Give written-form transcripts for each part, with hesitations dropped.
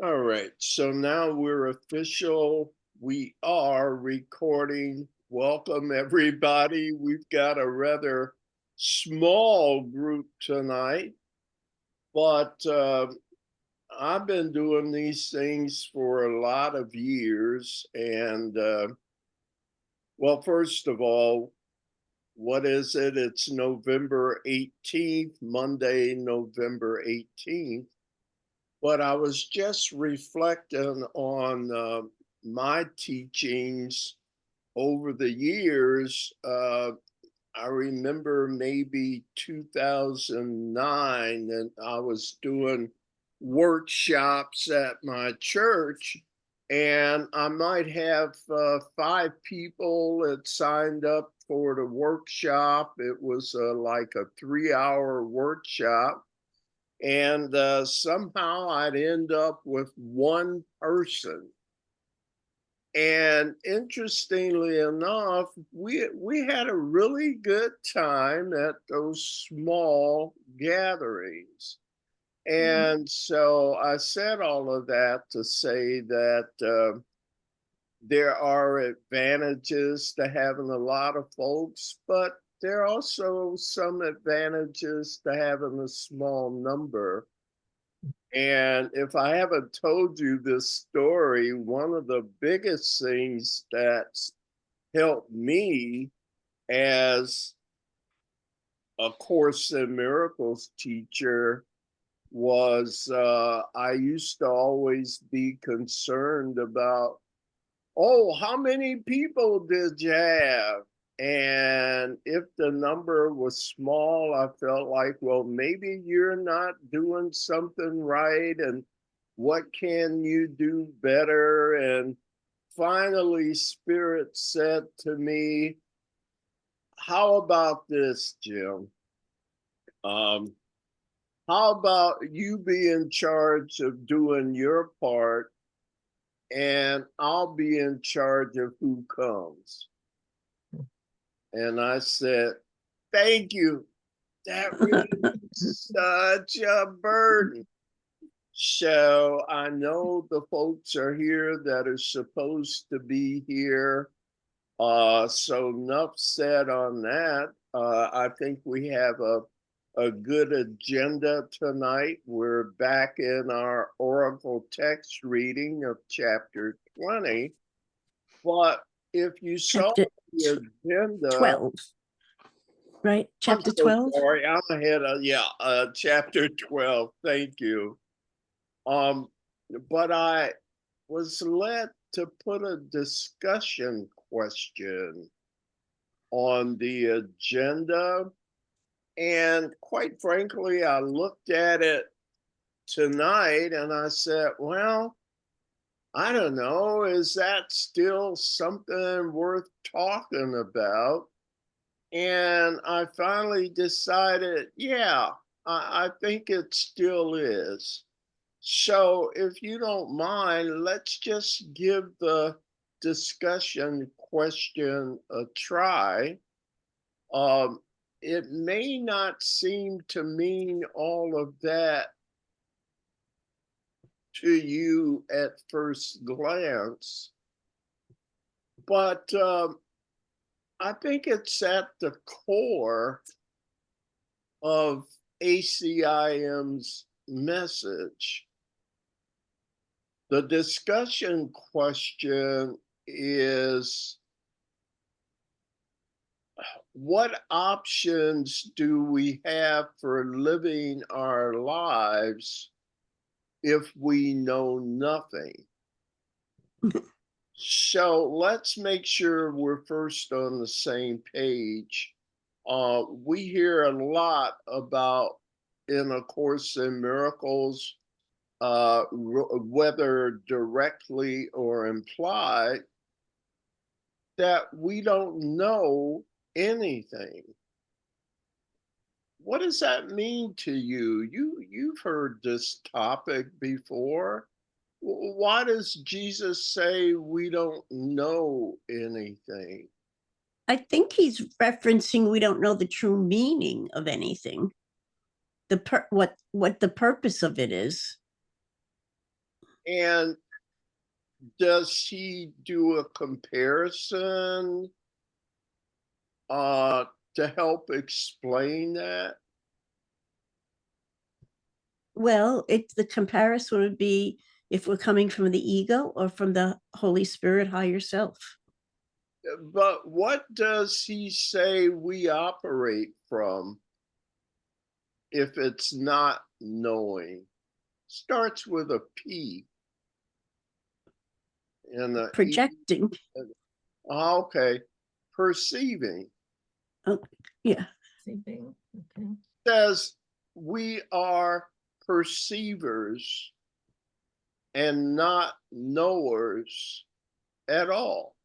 All right, so now we're official. We are recording. Welcome, everybody. We've got a rather small group tonight, but I've been doing these things for a lot of years. And well, first of all, what is it? It's November 18th, Monday, November 18th. But I was just reflecting on my teachings over the years. I remember maybe 2009, and I was doing workshops at my church, and I might have five people that signed up for the workshop. It was like a 3 hour workshop, and somehow I'd end up with one person. And interestingly enough, we had a really good time at those small gatherings. Mhm. And so I said all of that to say that there are advantages to having a lot of folks, but there are also some advantages to having a small number. And if I haven't told you this story, one of the biggest things that's helped me as a Course in Miracles teacher was I used to always be concerned about, oh, how many people did you have? And if the number was small, I felt like, well, maybe you're not doing something right. And what can you do better? And finally, Spirit said to me, how about this, Jim? Um, how about you be in charge of doing your part and I'll be in charge of who comes? And I said, thank you. That relieves such a burden. So I know the folks are here that are supposed to be here. So enough said on that. I think we have a good agenda tonight. We're back in our Oracle text reading of chapter 20. But if you saw Chapter the agenda, 12, right? I'm Chapter so 12? sorry. I'm ahead of, yeah, chapter 12. Thank you. Um, but I was led to put a discussion question on the agenda. And quite frankly, I looked at it tonight and I said, well, I don't know, is that still something worth talking about? And I finally decided, yeah, I think it still is. So, if you don't mind, let's just give the discussion question a try. Um, it may not seem to mean all of that to you at first glance, but I think it's at the core of ACIM's message. The discussion question is, what options do we have for living our lives if we know nothing? So let's make sure we're first on the same page. We hear a lot about in A Course in Miracles, whether directly or implied, that we don't know anything. What does that mean to you? You've heard this topic before. Why does Jesus say we don't know anything? I think he's referencing we don't know the true meaning of anything. What the purpose of it is. And does he do a comparison uh, to help explain that? Well, the comparison would be if we're coming from the ego or from the Holy Spirit, higher self. But what does he say we operate from if it's not knowing? Starts with a P. And the E. Projecting. Okay. Perceiving. Oh, yeah. Sleeping. Okay. Says we are perceivers and not knowers at all.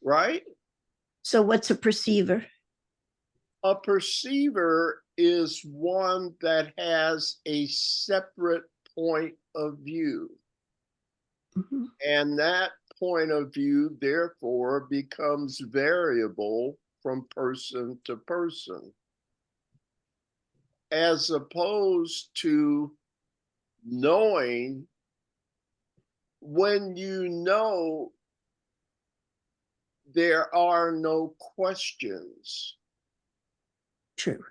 Right? So what's a perceiver? A perceiver is one that has a separate point of view. Mhm. And that point of view, therefore, becomes variable from person to person, as opposed to knowing. When you know, there are no questions. True.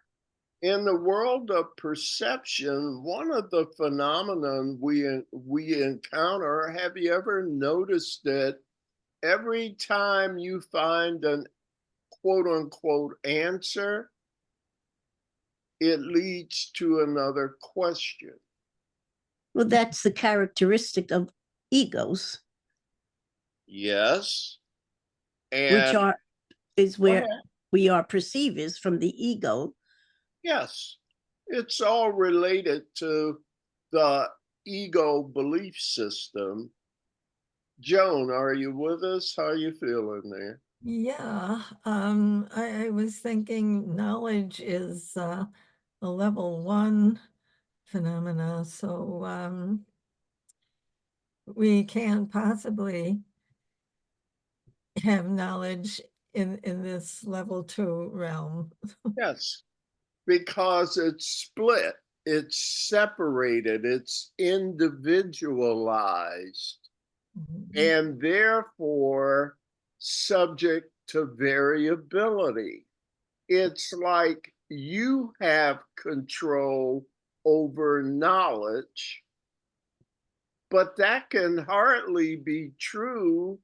In the world of perception, one of the phenomenon we encounter, have you ever noticed that every time you find an quote unquote answer, it leads to another question? Well, that's the characteristic of egos, Yes. which And is go where ahead. we are perceivers from the ego. Yes, it's all related to the ego belief system. Joan, are you with us? How are you feeling there? Yeah, I was thinking knowledge is a level 1 phenomena, so we can't possibly have knowledge in this level 2 realm. Yes, because it's split, it's separated, it's individualized, and therefore subject to variability. It's like you have control over knowledge, but that can hardly be true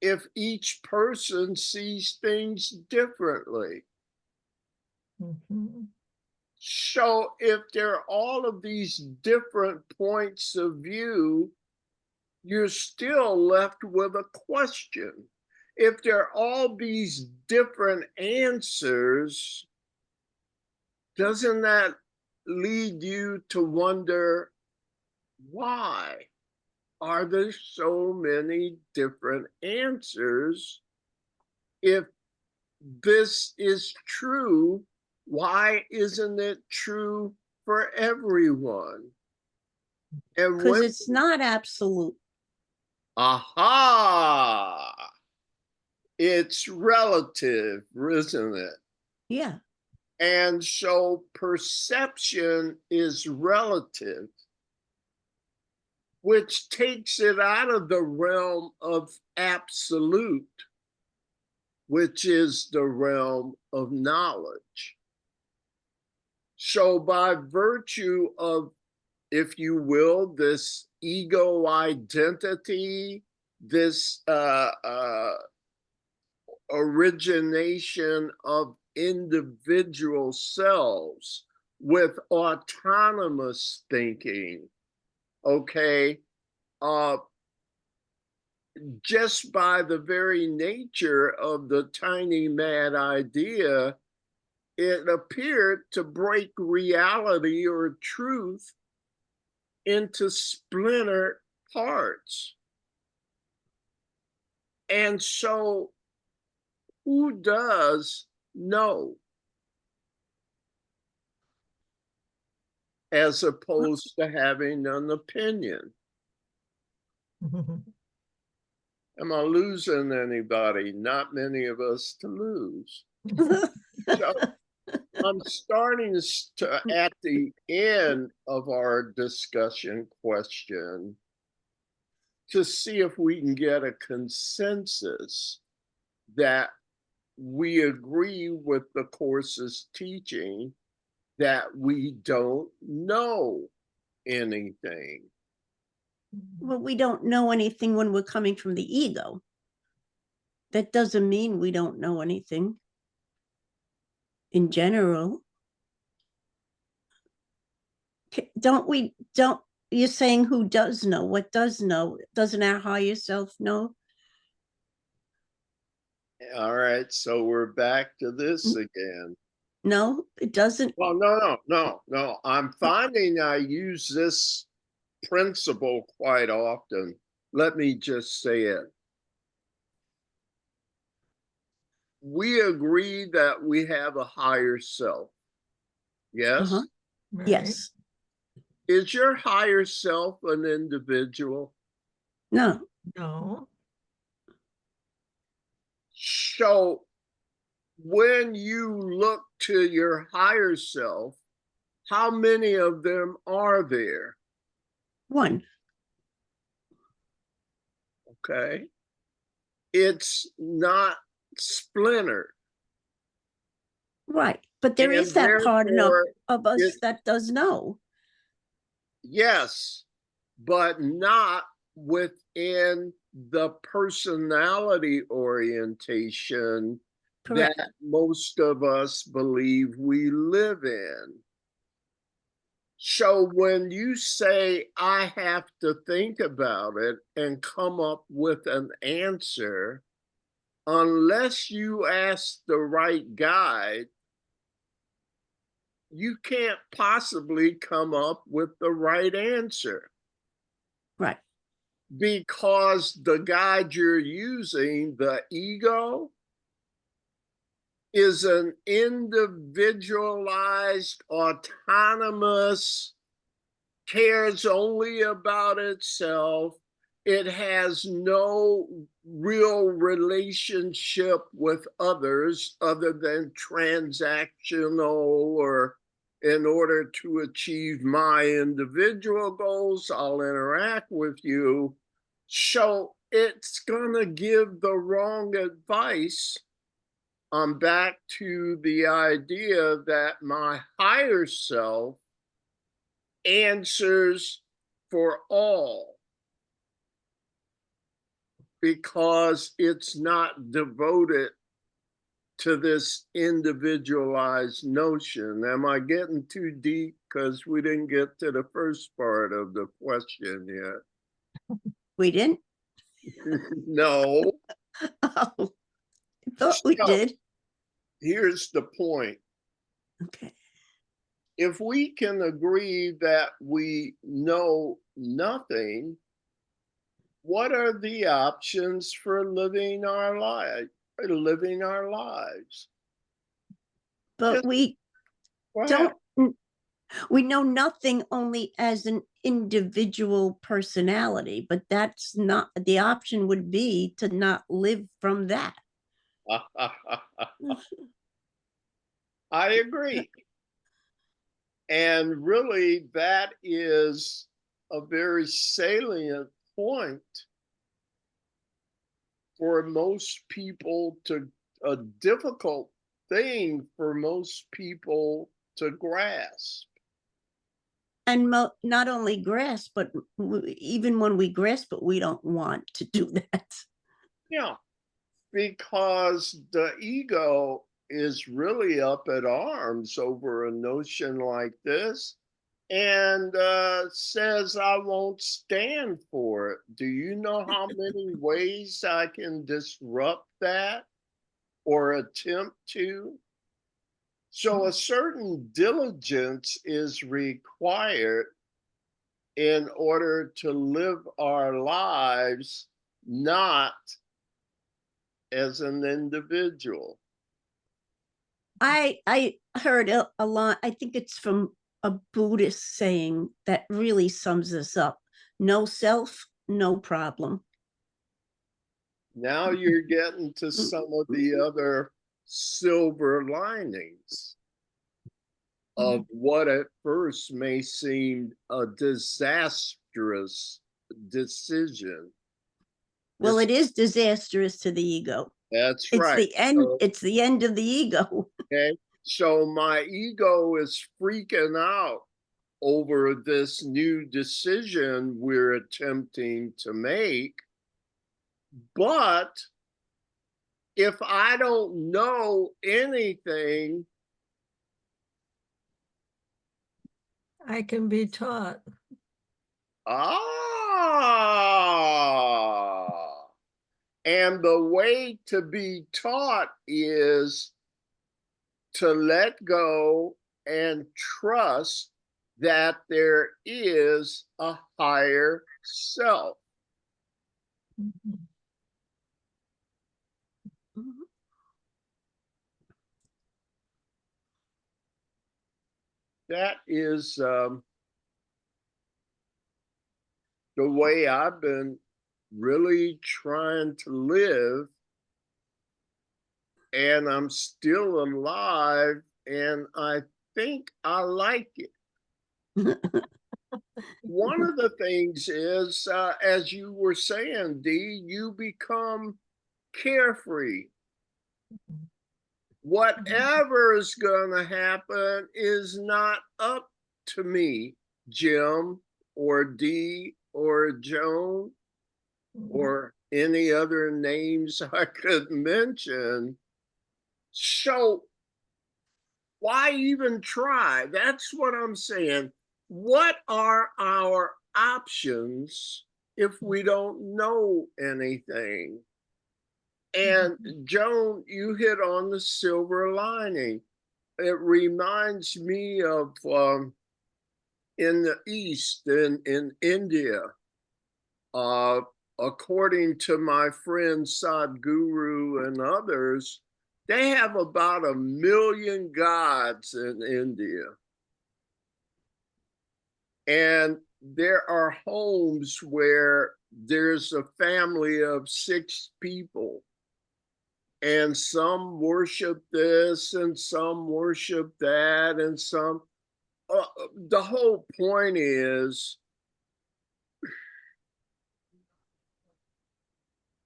if each person sees things differently. Mhm. So if there are all of these different points of view, you're still left with a question. If there are all these different answers, doesn't that lead you to wonder, why are there so many different answers? If this is true, why isn't it true for everyone? And Because when, it's not absolute. aha, it's relative, isn't it? Yeah. And so perception is relative, which takes it out of the realm of absolute, which is the realm of knowledge. So, by virtue of, if you will, this ego identity, this origination of individual selves with autonomous thinking, okay, just by the very nature of the tiny mad idea, it appeared to break reality or truth into splintered parts. And so, who does know, as opposed to having an opinion? Am I losing anybody? Not many of us to lose. So, I'm starting to, at the end of our discussion question, to see if we can get a consensus that we agree with the course's teaching that we don't know anything. Well, we don't know anything when we're coming from the ego. That doesn't mean we don't know anything in general. Don't you're saying who does know? What does know? Doesn't our higher self know? All right, so we're back to this again. No, it doesn't. Well, no. I'm finding I use this principle quite often. Let me just say it. We agree that we have a higher self. Yes? Uh-huh. Right. Yes. Is your higher self an individual? No. No. So when you look to your higher self, how many of them are there? One. Okay. It's not splintered. Right. But there And is that part therefore, of us it, that does know. yes, but not within the personality orientation Correct. that most of us believe we live in. So when you say, I have to think about it and come up with an answer, unless you ask the right guide, you can't possibly come up with the right answer. Right. Because the guide you're using, the ego, is an individualized, autonomous, cares only about itself. It has no real relationship with others other than transactional, or in order to achieve my individual goals, I'll interact with you. So it's going to give the wrong advice. I'm back to the idea that my higher self answers for all because it's not devoted to this individualized notion. Am I getting too deep? Because we didn't get to the first part of the question yet. We didn't? No. Oh, I thought we So, did. here's the point. Okay. If we can agree that we know nothing, what are the options for living our lives? But Just we go ahead. don't, we know nothing only as an individual personality, but that's not, the option would be to not live from that. I agree. And really, that is a very salient point for most people to, a difficult thing for most people to grasp. And not only grasp, but even when we grasp it, we don't want to do that. Yeah, because the ego is really up at arms over a notion like this, and says, I won't stand for it. Do you know how many ways I can disrupt that or attempt to? So a certain diligence is required in order to live our lives not as an individual. I heard a lot, I think it's from a Buddhist saying that really sums this up. No self, no problem. Now you're getting to some of the other silver linings. of what at first may seem a disastrous decision. Well, it is disastrous to the ego. That's It's right. the end. It's the end of the ego. Okay. So my ego is freaking out over this new decision we're attempting to make. But if I don't know anything, I can be taught. And the way to be taught is to let go and trust that there is a higher self. Mhm. That is the way I've been really trying to live, and I'm still alive, and I think I like it. One of the things is, as you were saying, Dee, you become carefree. Whatever is going to happen is not up to me, Jim or Dee or Joan or any other names I could mention. So why even try? That's what I'm saying. What are our options if we don't know anything? And Joan, you hit on the silver lining. It reminds me of in the East, in India, uh, according to my friend Sadhguru and others, they have about 1 million gods in India. And there are homes where there's a family of 6 people. And some worship this and some worship that and some. The whole point is,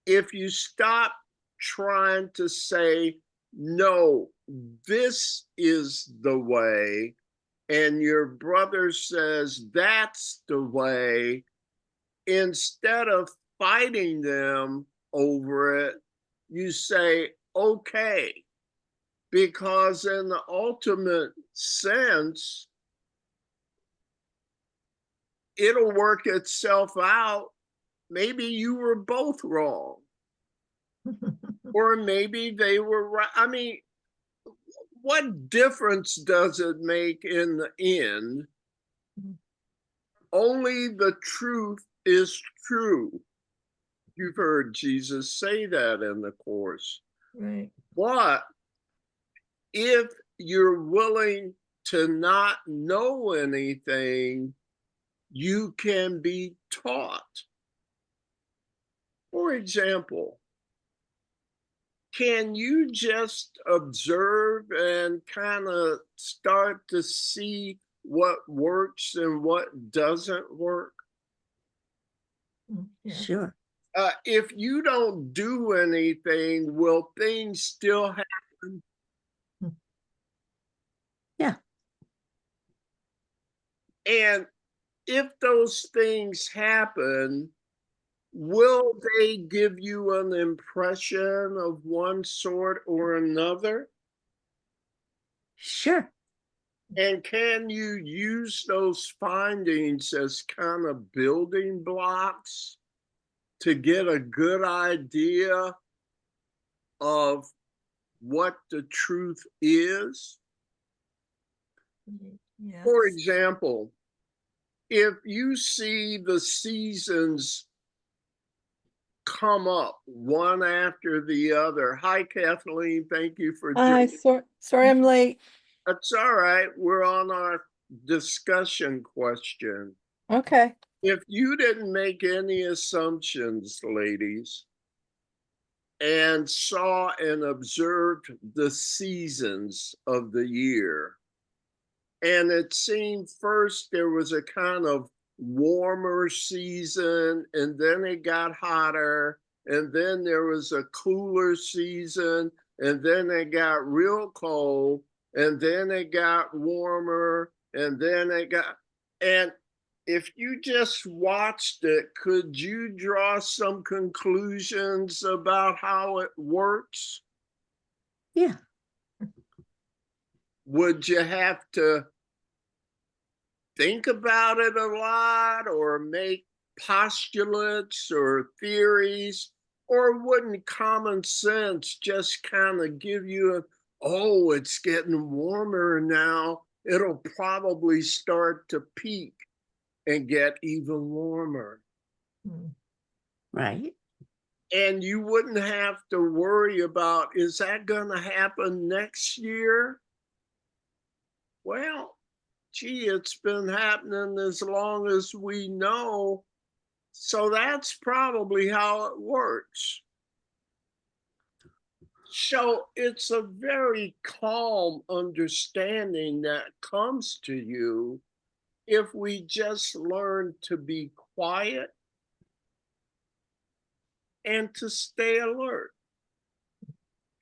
if you stop trying to say, no, this is the way, and your brother says that's the way, instead of fighting them over it, you say, okay, because in the ultimate sense, it'll work itself out. Maybe you were both wrong. Or maybe they were right. I mean, what difference does it make in the end? Only the truth is true. You've heard Jesus say that in the Course. Right. But if you're willing to not know anything, you can be taught. For example, can you just observe and kind of start to see what works and what doesn't work? Yeah. Sure. If you don't do anything, will things still happen? Yeah. And if those things happen, will they give you an impression of one sort or another? Sure. And can you use those findings as kind of building blocks to get a good idea of what the truth is? Yes. For example, if you see the seasons come up one after the other. Hi, Kathleen. Thank you for Hi, joining. sorry I'm late. That's all right. We're on our discussion question. Okay. If you didn't make any assumptions, ladies, and saw and observed the seasons of the year, And it seemed first there was a kind of warmer season, and then it got hotter, and then there was a cooler season, and then it got real cold, and then it got warmer, and then it got, and if you just watched it, could you draw some conclusions about how it works? Yeah. Would you have to think about it a lot or make postulates or theories? Or wouldn't common sense just kind of give you a, oh, it's getting warmer now, it'll probably start to peak and get even warmer? Mm. Right. And you wouldn't have to worry about, is that going to happen next year? Well, gee, it's been happening as long as we know. So that's probably how it works. So it's a very calm understanding that comes to you if we just learn to be quiet and to stay alert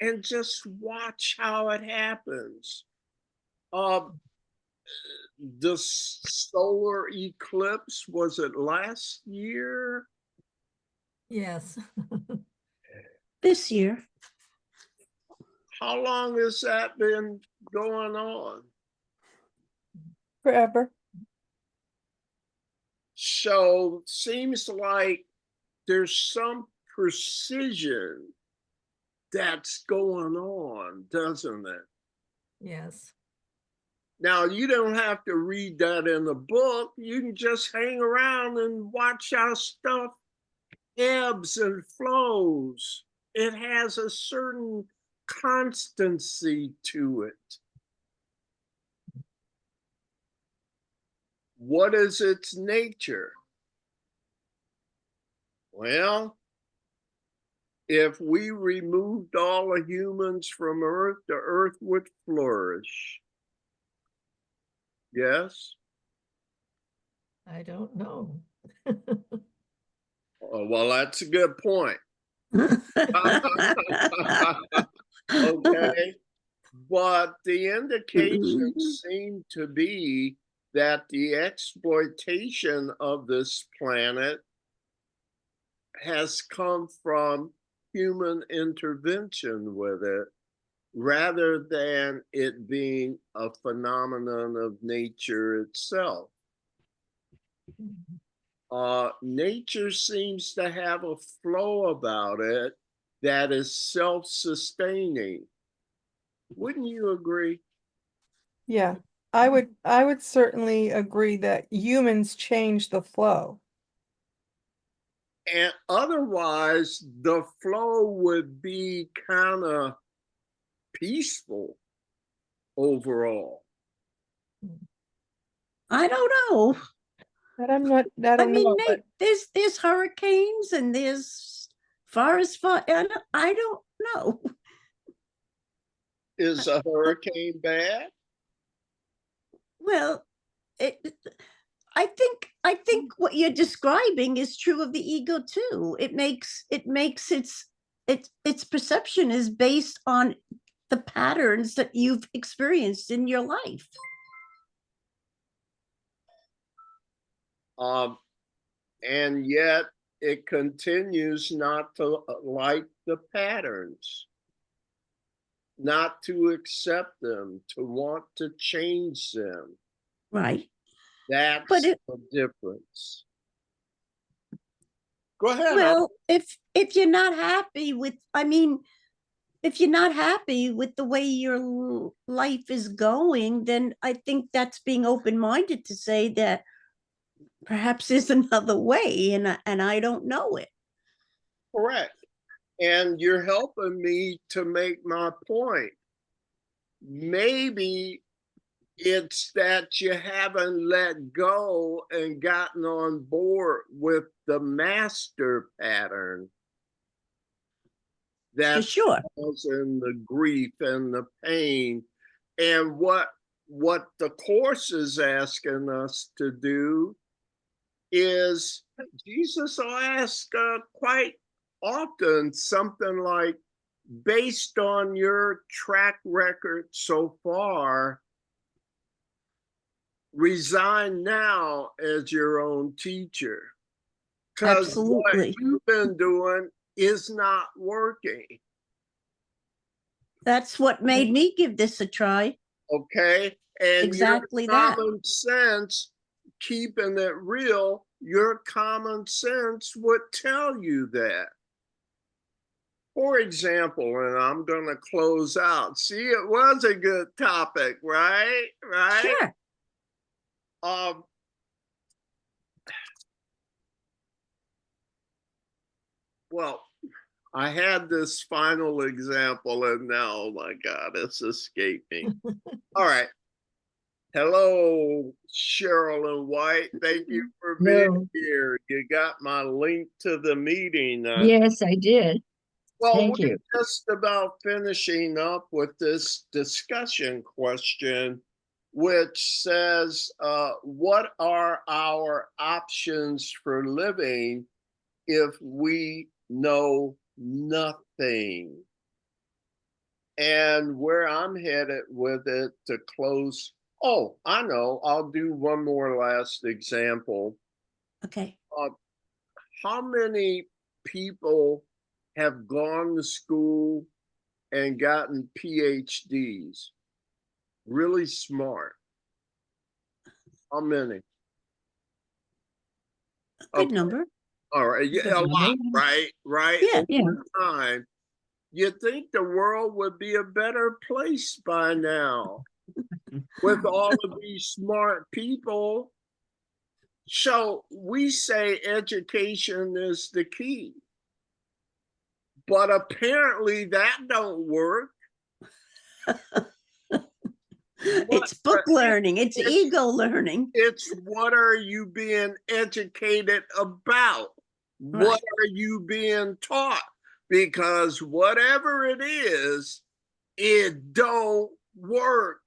and just watch how it happens. The solar eclipse, was it last year? Yes. This year. How long has that been going on? Forever. So seems like there's some precision that's going on, doesn't it? Yes. Now, you don't have to read that in a book. You can just hang around and watch how stuff ebbs and flows. It has a certain constancy to it. What is its nature? Well, if we removed all the humans from Earth, the Earth would flourish. Yes? I don't know. Oh, well, that's a good point. Okay. But the indications seem to be that the exploitation of this planet has come from human intervention with it, rather than it being a phenomenon of nature itself. Nature seems to have a flow about it that is self-sustaining. Wouldn't you agree? Yeah, I would certainly agree that humans change the flow. And otherwise, the flow would be kind of peaceful overall. I don't know. That I'm not, I I don't mean, know, but there's hurricanes and there's forest fire. I don't know. Is a hurricane bad? Well, I think what you're describing is true of the ego too. It makes its perception is based on the patterns that you've experienced in your life. And yet it continues not to like the patterns, not to accept them, to want to change them. Right. That's But the difference. Go ahead. Well, if you're not happy with, I mean, if you're not happy with the way your life is going, then I think that's being open-minded to say that perhaps there's another way, and I don't know it. Correct. And you're helping me to make my point. Maybe it's that you haven't let go and gotten on board with the master pattern For that's sure. causing the grief and the pain. And what what the course is asking us to do is Jesus will ask quite often something like, based on your track record so far, resign now as your own teacher. Because what Absolutely. you've been doing is not working. That's what made me give this a try. Okay. And Exactly your that. common sense, keeping it real, your common sense would tell you that. For example, and I'm going to close out. See, it was a good topic, right? Right? Sure. Well, I had this final example, and now, oh my God, it's escaping. All right. Hello, Cheryl and White. Thank you for being No, here. You got my link to the meeting. yes, I did. Well, Thank we're you. just about finishing up with this discussion question, which says, what are our options for living if we know nothing? And where I'm headed with it to close, oh, I know, I'll do one more last example. Okay. How many people have gone to school and gotten PhDs? Really smart. How many? Good Okay. number. All right. Yeah, a lot, right? Right. Yeah. Over time, you'd think the world would be a better place by now with all of these smart people. So we say education is the key. But apparently that don't work. It's book learning. It's ego learning. It's what are you being educated about? Right. What are you being taught? Because whatever it is, it don't work.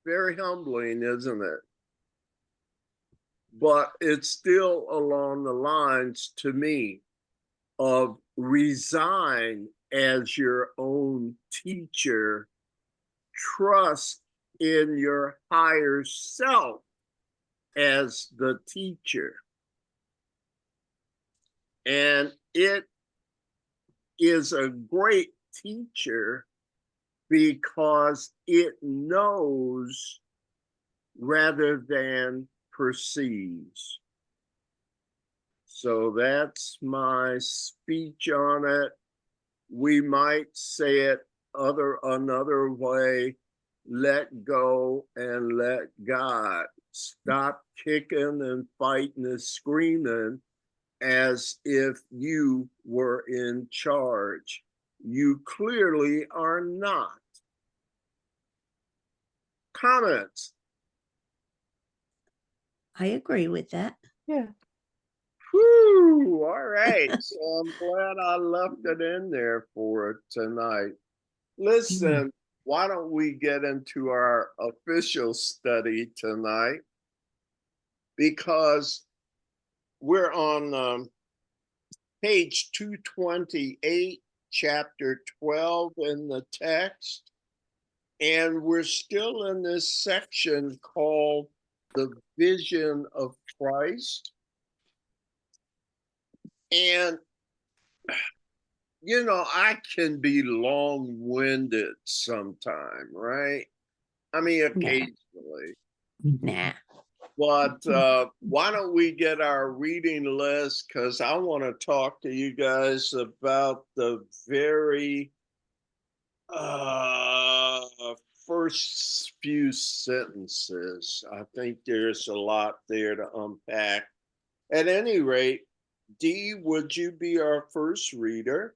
Very humbling, isn't it? But it's still along the lines to me of resign as your own teacher, trust in your higher self as the teacher. And it is a great teacher because it knows rather than perceives. So that's my speech on it. We might say it another way. Let go and let God. Stop kicking and fighting and screaming as if you were in charge. You clearly are not. Comments? I agree with that. Yeah. Whew, all right. So I'm glad I left it in there for tonight. Listen, why don't we get into our official study tonight? Because we're on page 228, chapter 12 in the text. And we're still in this section called the vision of Christ. And, you know, I can be long-winded sometime, right? I mean, occasionally. Nah. But why don't we get our reading list? Because I want to talk to you guys about the very first few sentences. I think there's a lot there to unpack. At any rate, Dee, would you be our first reader?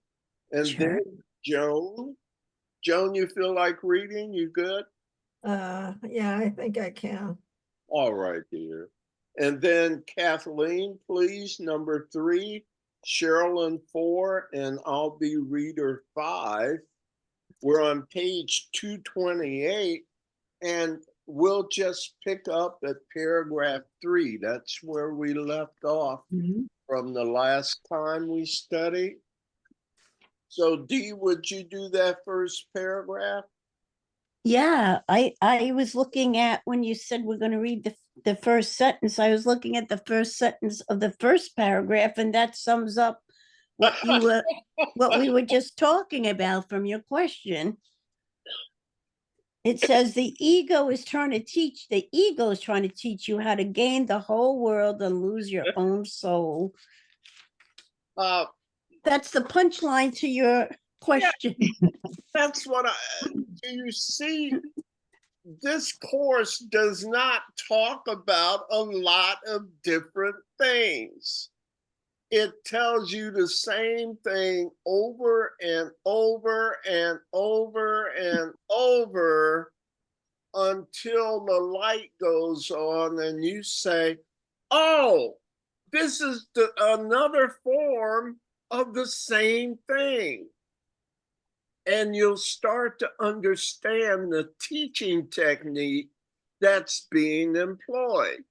And Sure. then Joan. Joan, you feel like reading? You good? Yeah, I think I can. All right, dear. And then Kathleen, please, number 3, Sherilyn 4, and I'll be reader 5. We're on page 228, and we'll just pick up at paragraph 3. That's where we left off Mhm. from the last time we studied. So Dee, would you do that first paragraph? Yeah, I was looking at when you said we're going to read the first sentence. I was looking at the first sentence of the first paragraph, and that sums up what we were just talking about from your question. It says the ego is trying to teach you how to gain the whole world and lose your own soul. Uh, That's the punchline to your question. that's what do you see? This course does not talk about a lot of different things. It tells you the same thing over and over and over and over until the light goes on and you say, oh, this is another form of the same thing. And you'll start to understand the teaching technique that's being employed.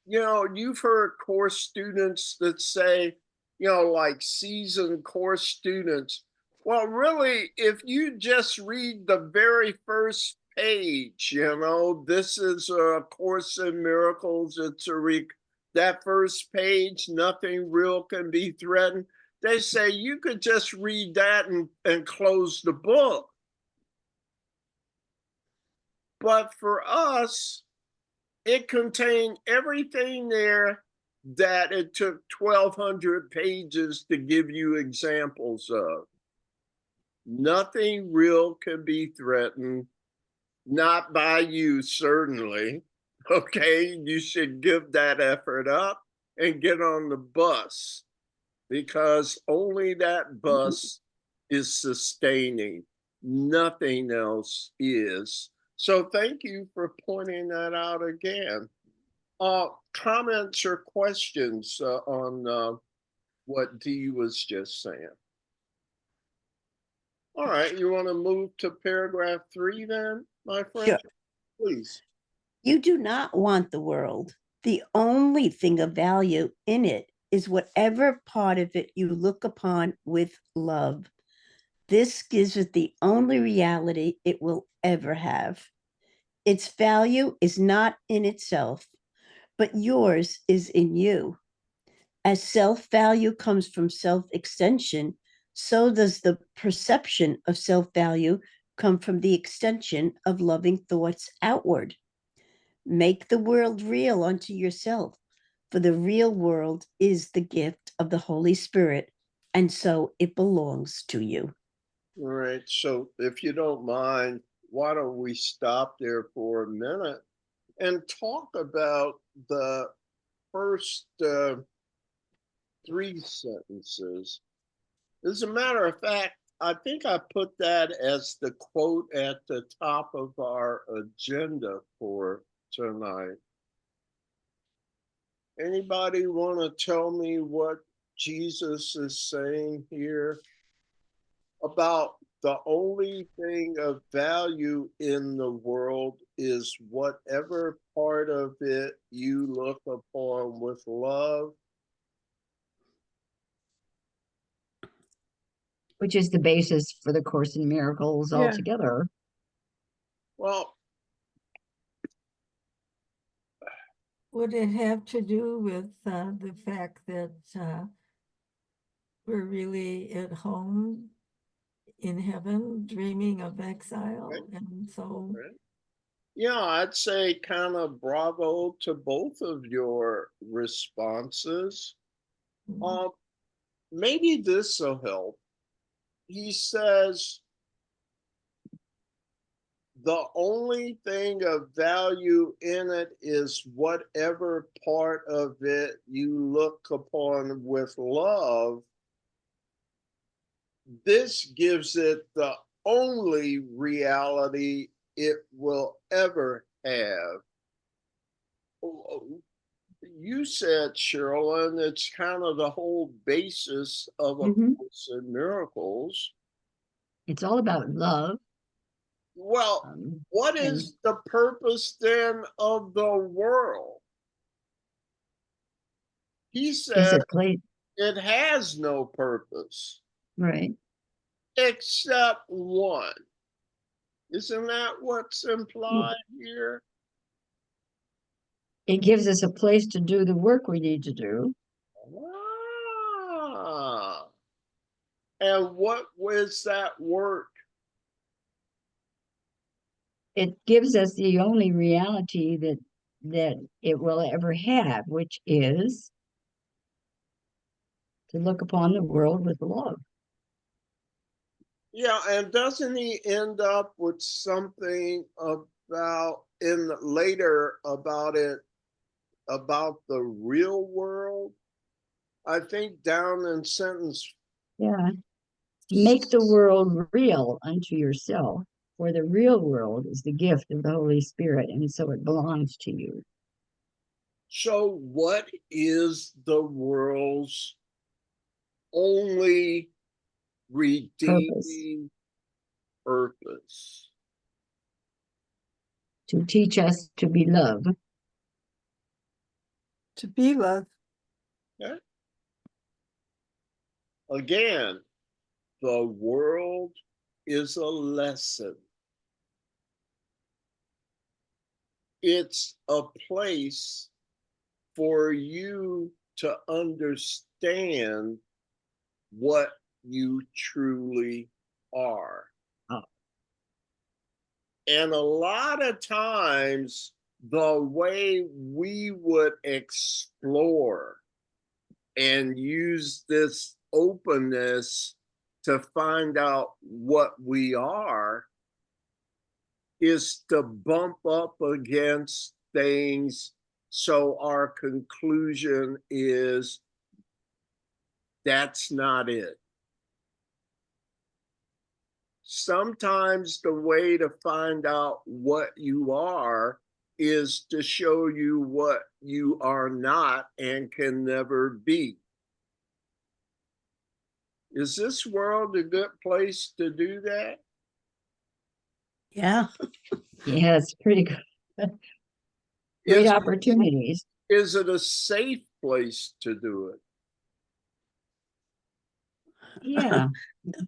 You know, you've heard course students that say, you know, like seasoned course students, well, really, if you just read the very first page, you know, this is a Course in Miracles, it's that first page, nothing real can be threatened. They say you could just read that and close the book. But for us, it contained everything there that it took 1,200 pages to give you examples of. Nothing real can be threatened, not by you, certainly. Okay, you should give that effort up and get on the bus, because only that bus is sustaining. Nothing else is. So thank you for pointing that out again. Comments or questions on what Dee was just saying? All right, you want to move to paragraph 3 then, my friend? Sure. Please. You do not want the world. The only thing of value in it is whatever part of it you look upon with love. This gives it the only reality it will ever have. Its value is not in itself, but yours is in you. As self-value comes from self-extension, so does the perception of self-value come from the extension of loving thoughts outward. Make the world real unto yourself, for the real world is the gift of the Holy Spirit, and so it belongs to you. All right, so if you don't mind, why don't we stop there for a minute and talk about the first 3 sentences. As a matter of fact, I think I put that as the quote at the top of our agenda for tonight. Anybody want to tell me what Jesus is saying here about the only thing of value in the world is whatever part of it you look upon with love? Which is the basis for the Course in Miracles Yeah. altogether. Well, Would it have to do with the fact that we're really at home in heaven, dreaming of exile? Right. And so, yeah, I'd say kind of bravo to both of your responses. mm, Maybe this will help. He says, the only thing of value in it is whatever part of it you look upon with love. This gives it the only reality it will ever have. You said, Sherilyn, it's kind of the whole basis of A Mhm. Course in Miracles. It's all about love. Well, what and is the purpose then of the world? He it's said a place, it has no purpose right? except one. Isn't that what's implied here? It gives us a place to do the work we need to do. Ah. And what was that work? It gives us the only reality that it will ever have, which is to look upon the world with love. Yeah, and doesn't he end up with something about in later about it about the real world? I think down in sentence Yeah. Make the world real unto yourself, for the real world is the gift of the Holy Spirit, and so it belongs to you. so what is the world's only Purpose redeeming purpose? to teach us to be love. To be love. Okay? Again, the world is a lesson. It's a place for you to understand what you truly are. Oh. And a lot of times, the way we would explore and use this openness to find out what we are is to bump up against things. So our conclusion is that's not it. Sometimes the way to find out what you are is to show you what you are not and can never be. Is this world a good place to do that? Yeah. Yeah, it's pretty good. Great Is, opportunities. is it a safe place to do it? Yeah.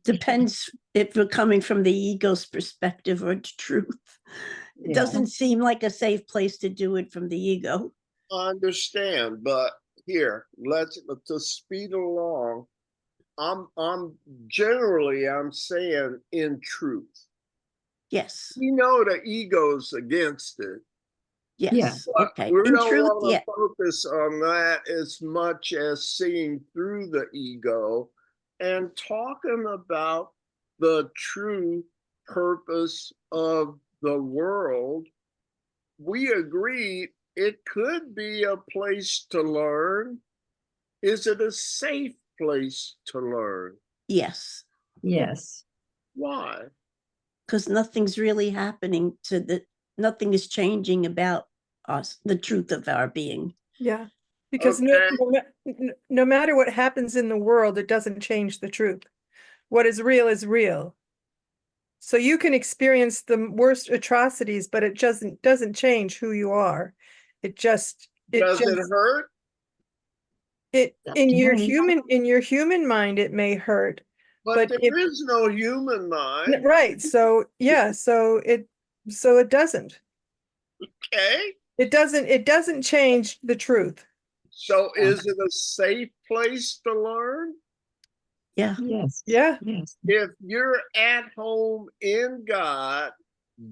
Depends if we're coming from the ego's perspective or the truth. It Yeah. doesn't seem like a safe place to do it from the ego. I understand, but here, let's to speed along. I'm generally I'm saying in truth. Yes. We know the ego's against it. Yes. But Okay. we In don't truth, want yeah. to focus on that as much as seeing through the ego and talking about the true purpose of the world. We agreed it could be a place to learn. Is it a safe place to learn? Yes. Yes. Why? Because nothing's really happening nothing is changing about us, the truth of our being. Yeah. Because Okay. no matter what happens in the world, it doesn't change the truth. What is real is real. So you can experience the worst atrocities, but it doesn't change who you are. Does it hurt? Up to me. In your human mind it may hurt, But but there is no human mind. right. So yeah, so it doesn't. Okay. It doesn't change the truth. So is it a safe place to learn? Yeah. Yes. Yeah. Yes. If you're at home in God,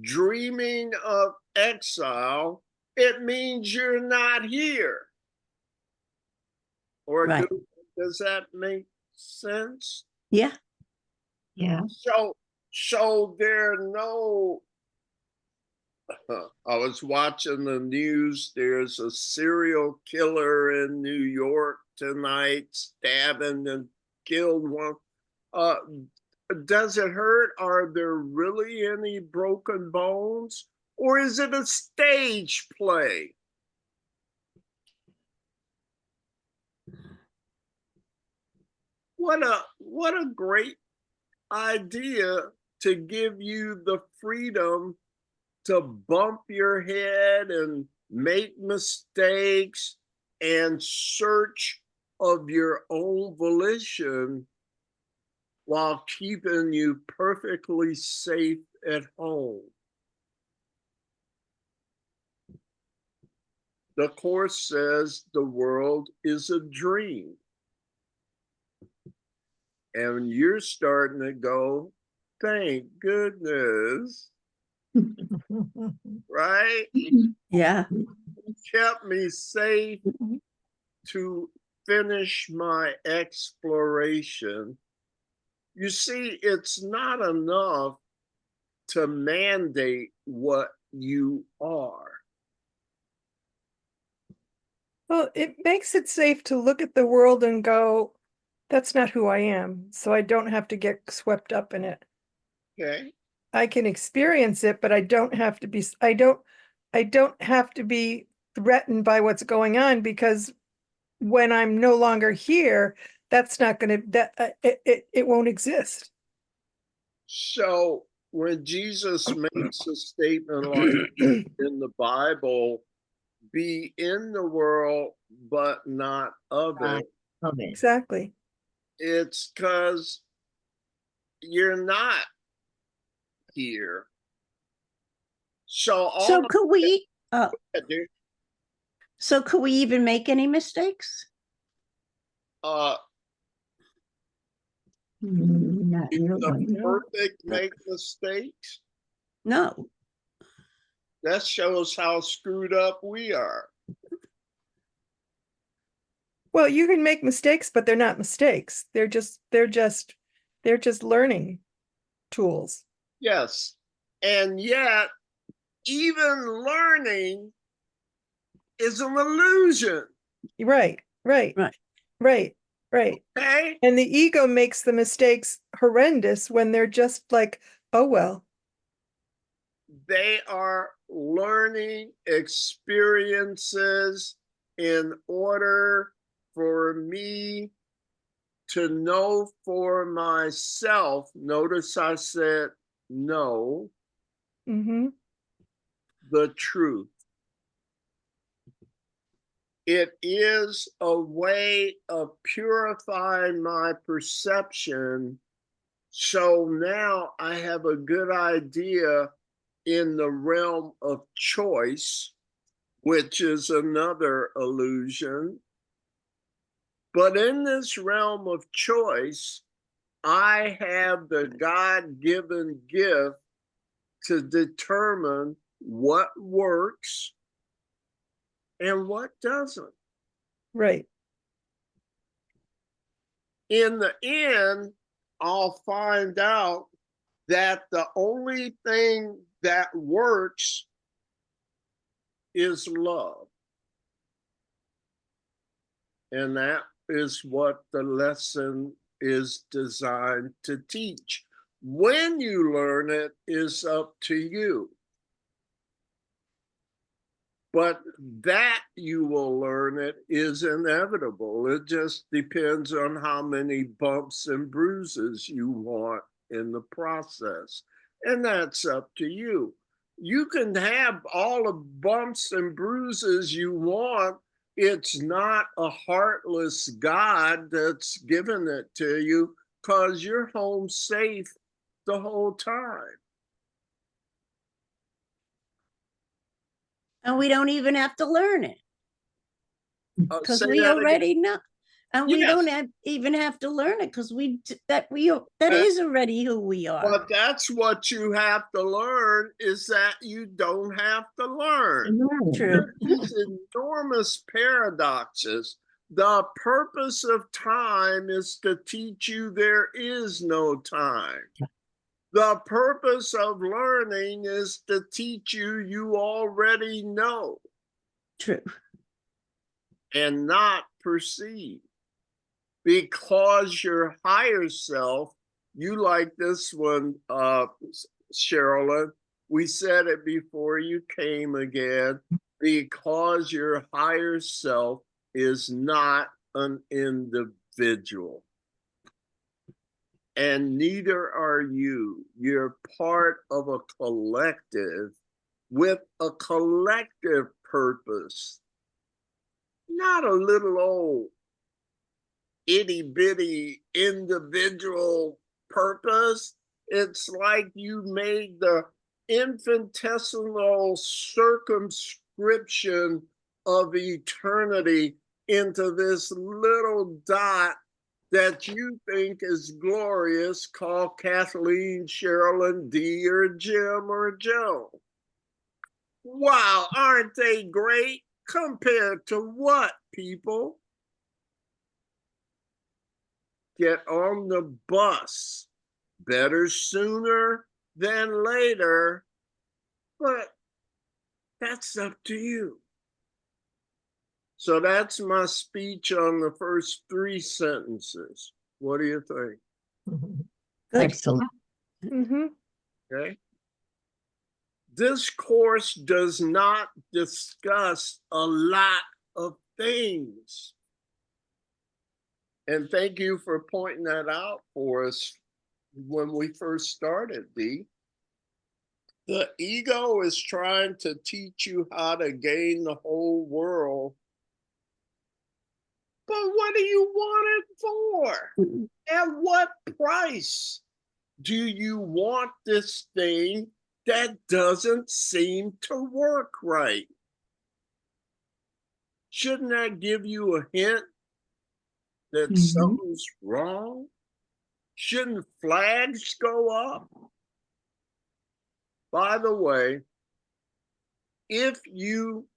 dreaming of exile, it means you're not here. Or Right. does that make sense? Yeah. Yeah. So there are no. I was watching the news. There's a serial killer in New York tonight, stabbing and killed one. Uh, does it hurt? Are there really any broken bones? Or is it a stage play? What a great idea to give you the freedom to bump your head and make mistakes and search of your own volition while keeping you perfectly safe at home. The Course says the world is a dream. And you're starting to go, thank goodness, right? Yeah. Kept me safe to finish my exploration. You see, it's not enough to mandate what you are. Well, it makes it safe to look at the world and go, that's not who I am. So I don't have to get swept up in it. Okay. I can experience it, but I don't have to be, I don't have to be threatened by what's going on, because when I'm no longer here, that's not going to, it won't exist. So when Jesus makes a statement like in the Bible, be in the world, but not of Not it, of it. Exactly. it's because you're not here. So all So of could we, that, dude, so could we even make any mistakes? Not the really. perfect make mistakes. No. That shows how screwed up we are. Well, you can make mistakes, but they're not mistakes. They're just learning tools. Yes. And yet, even learning is an illusion. Right, right, Right. right, right. Okay. And the ego makes the mistakes horrendous when they're just like, oh, well. They are learning experiences in order for me to know for myself. Notice I said know Mm-hmm. the truth. It is a way of purifying my perception. So now I have a good idea in the realm of choice, which is another illusion. But in this realm of choice, I have the God-given gift to determine what works and what doesn't. Right. In the end, I'll find out that the only thing that works is love. And that is what the lesson is designed to teach. When you learn it is up to you. But that you will learn it is inevitable. It just depends on how many bumps and bruises you want in the process. And that's up to you. You can have all the bumps and bruises you want. It's not a heartless God that's giving it to you, because you're home safe the whole time. And we don't even have to learn it because Say we that again. already know. And we Yes. don't even have to learn it because that is already who we are. But that's what you have to learn, is that you don't have to learn. True. These enormous paradoxes. The purpose of time is to teach you there is no time. The purpose of learning is to teach you you already know True. and not perceive. Because your higher self, you like this one, Sherilyn, we said it before you came again, because your higher self is not an individual. and neither are you. You're part of a collective with a collective purpose, not a little old itty bitty individual purpose. It's like you made the infinitesimal circumscription of eternity into this little dot that you think is glorious, called Kathleen, Sherilyn, Dee, or Jim, or Joe. Wow, aren't they great? Compared to what, people? Get on the bus. Better sooner than later, but that's up to you. So that's my speech on the first 3 sentences. What do you think? Good. Excellent. Mm-hmm. Okay. This course does not discuss a lot of things. And thank you for pointing that out for us when we first started, Dee. The ego is trying to teach you how to gain the whole world. But what do you want it for? At what price do you want this thing that doesn't seem to work right? Shouldn't that give you a hint that something's wrong? Shouldn't flags go up? By the way, if you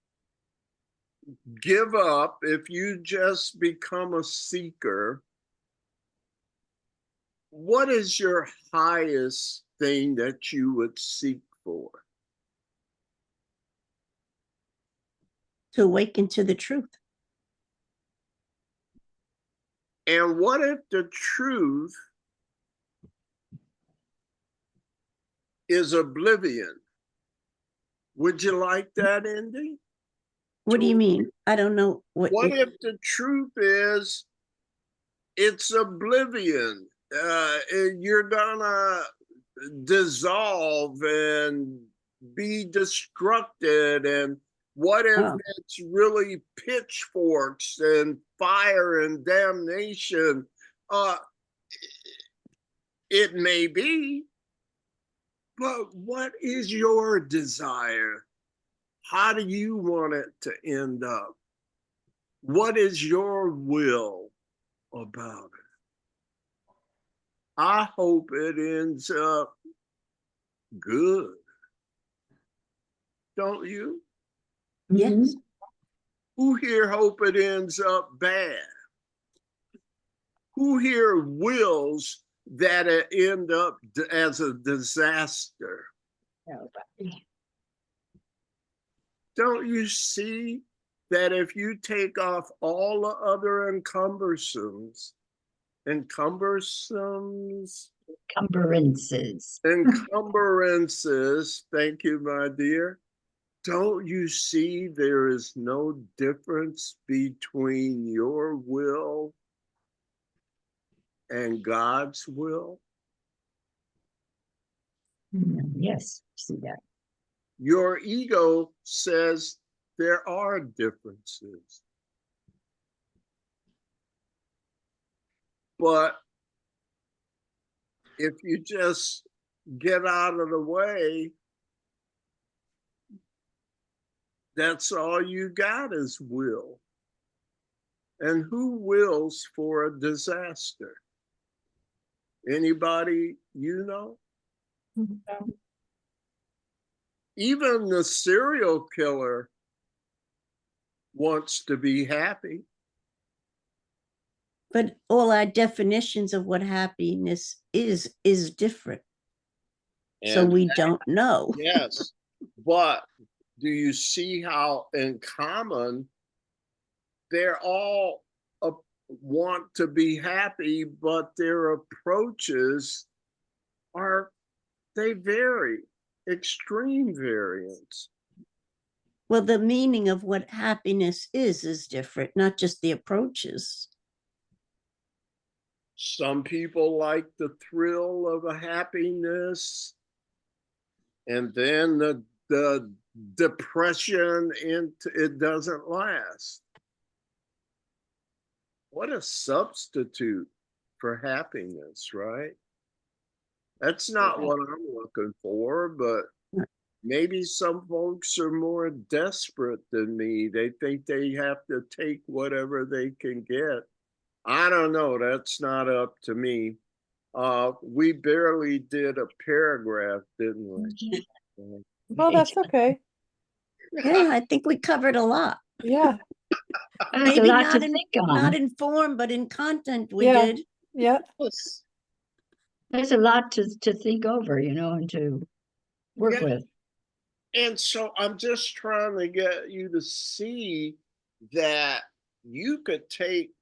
give up, if you just become a seeker, what is your highest thing that you would seek for? To awaken to the truth. And what if the truth is oblivion? Would you like that ending? What do you mean? I don't know what. What if the truth is it's oblivion? You're gonna dissolve and be destructed. And what if it's really pitchforks and fire and damnation? It may be, but what is your desire? How do you want it to end up? What is your will about it? I hope it ends up good. Don't you? Yes. Who here hope it ends up bad? Who here wills that it end up as a disaster? Nobody. Don't you see that if you take off all the other encumbrances, thank you, my dear, don't you see there is no difference between your will and God's will? Yes, see that. Your ego says there are differences. But if you just get out of the way, that's all you got is will. And who wills for a disaster? Anybody you know? Mhm. Even the serial killer wants to be happy. But all our definitions of what happiness is different. So And we don't know. yes, but do you see how in common they're all want to be happy, but their approaches they vary, extreme variance. Well, the meaning of what happiness is different, not just the approaches. Some people like the thrill of a happiness, and then the depression into it doesn't last. What a substitute for happiness, right? That's not what I'm looking for, but maybe some folks are more desperate than me. They think they have to take whatever they can get. I don't know. That's not up to me. We barely did a paragraph, didn't we? Well, that's okay. Yeah, I think we covered a lot. Yeah, That's a Maybe lot not to in, think not on. in form, but in content we Yeah. did. yeah. There's a lot to think over, you know, and to work Yeah. with. And so I'm just trying to get you to see that you could take,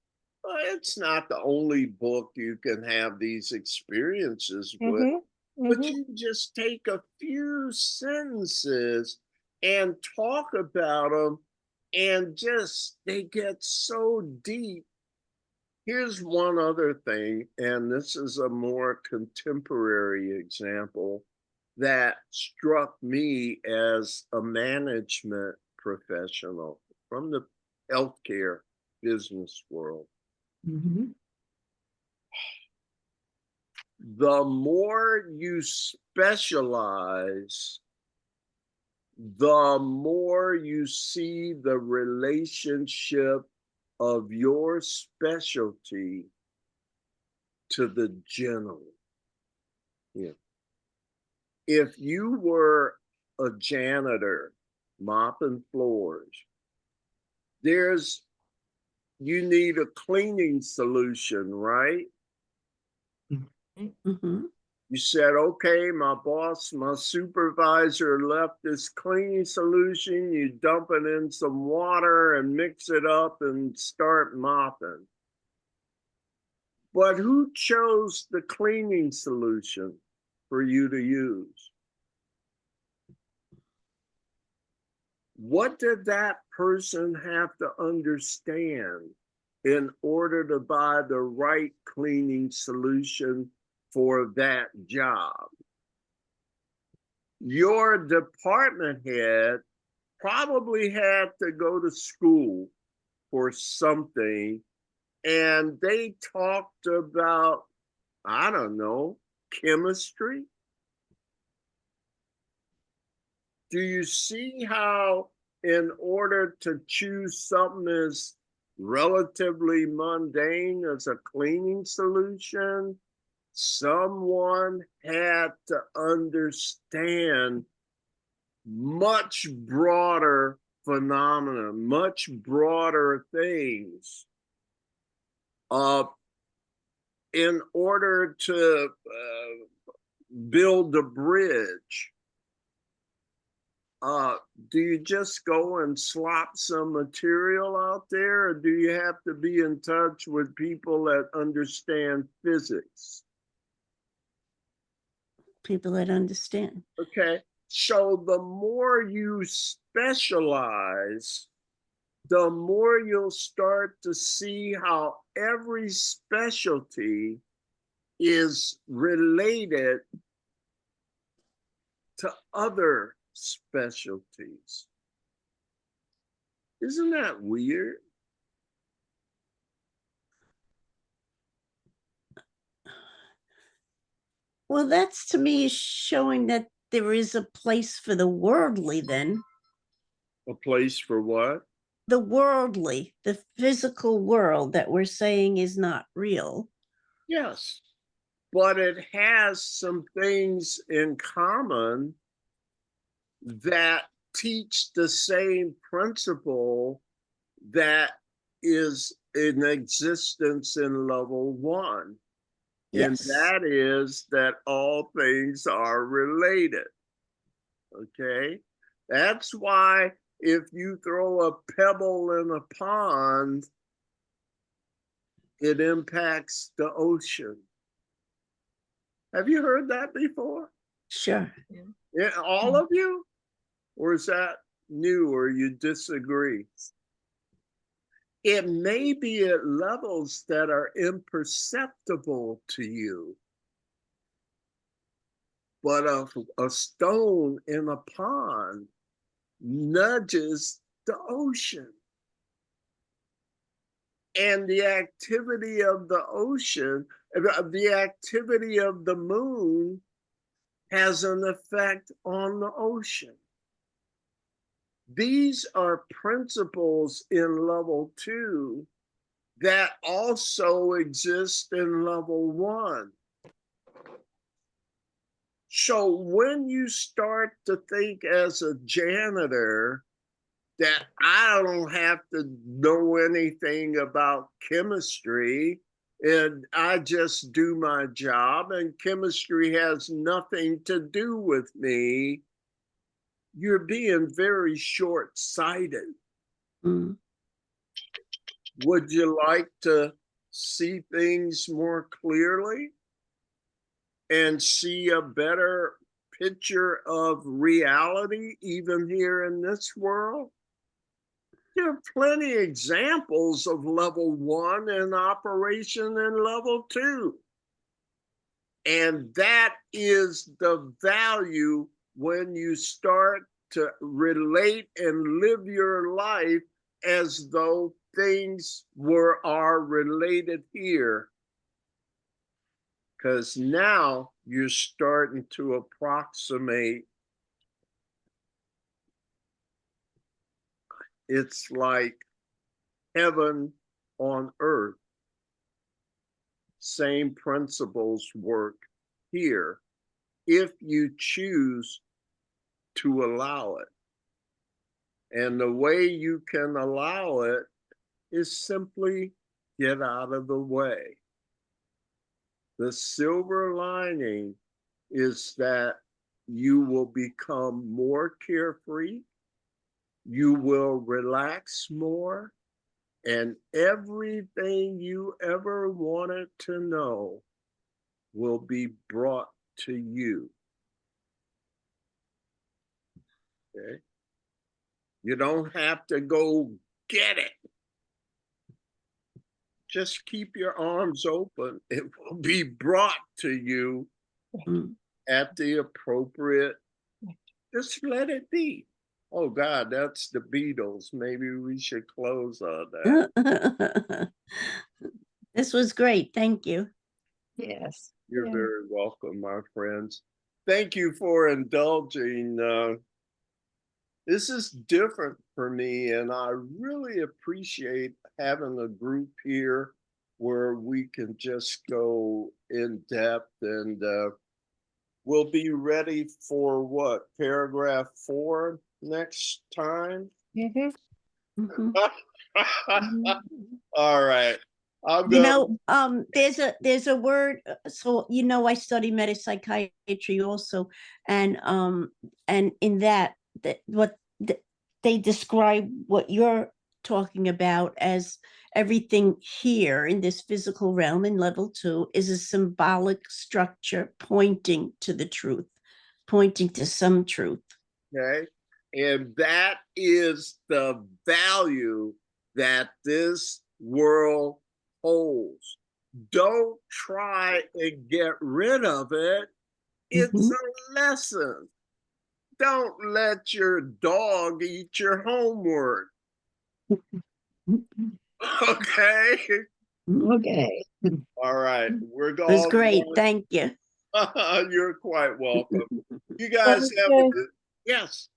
well, it's not the only book you can have these experiences with, but Mm-hmm. you just take a few sentences and talk about them, and just they get so deep. Here's one other thing, and this is a more contemporary example that struck me as a management professional from the healthcare business world. Mhm. The more you specialize, the more you see the relationship of your specialty to the general. Yeah. If you were a janitor mopping floors, you need a cleaning solution, right? Mhm. You said, okay, my boss, my supervisor left this cleaning solution. You dump it in some water and mix it up and start mopping. But who chose the cleaning solution for you to use? What did that person have to understand in order to buy the right cleaning solution for that job? Your department head probably had to go to school for something, and they talked about, I don't know, chemistry. Do you see how, in order to choose something as relatively mundane as a cleaning solution, someone had to understand much broader phenomena, much broader things, in order to build a bridge? Do you just go and slop some material out there, or do you have to be in touch with people that understand physics? People that understand. Okay, so the more you specialize, the more you'll start to see how every specialty is related to other specialties. Isn't that weird? Well, that's to me showing that there is a place for the worldly then. A place for what? The worldly, the physical world that we're saying is not real. Yes, but it has some things in common that teach the same principle that is in existence in level one. And Yes. that is that all things are related. Okay. That's why if you throw a pebble in a pond, it impacts the ocean. Have you heard that before? Sure. Yeah, all of you? Or is that new, or you disagree? it may be at levels that are imperceptible to you. But a stone in a pond nudges the ocean. And the activity of the ocean, the activity of the moon has an effect on the ocean. These are principles in level 2 that also exist in level 1. So when you start to think as a janitor that I don't have to know anything about chemistry and I just do my job and chemistry has nothing to do with me, you're being very short-sighted. Mm. Would you like to see things more clearly and see a better picture of reality even here in this world? There are plenty of examples of level 1 in operation in level 2. And that is the value when you start to relate and live your life as though things are related here. Because now you're starting to approximate. It's like heaven on earth. Same principles work here if you choose to allow it. And the way you can allow it is simply get out of the way. The silver lining is that you will become more carefree, you will relax more, and everything you ever wanted to know will be brought to you. Okay? You don't have to go get it. Just keep your arms open. It will be brought to you Mm. at the appropriate. Just let it be. Oh God, that's the Beatles. Maybe we should close on that. This was great. Thank you. Yes. You're Yeah. very welcome, my friends. Thank you for indulging. This is different for me, and I really appreciate having a group here where we can just go in depth, and we'll be ready for what, paragraph 4 next time? Mhm. Mhm. All right. I'm You going. know, there's a word. So you know, I study metapsychiatry also, and in that they describe what you're talking about as everything here in this physical realm in level 2 is a symbolic structure pointing to the truth, pointing to some truth. Okay. And that is the value that this world holds. Don't try and get rid of it. It's a lesson. Don't let your dog eat your homework. Okay. Okay. All right. We're It was going. great. Thank you. You're quite welcome. You guys have a Namaste. good. Yes.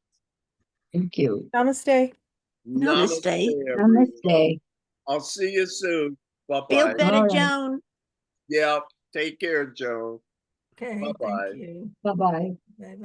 Thank you. Namaste. Namaste, Namaste. everyone. Namaste. I'll see you soon. Bye Feel bye. better, All right. Joan. Yep. Take care, Joan. Okay, Bye thank bye. you. Bye-bye. Bye-bye.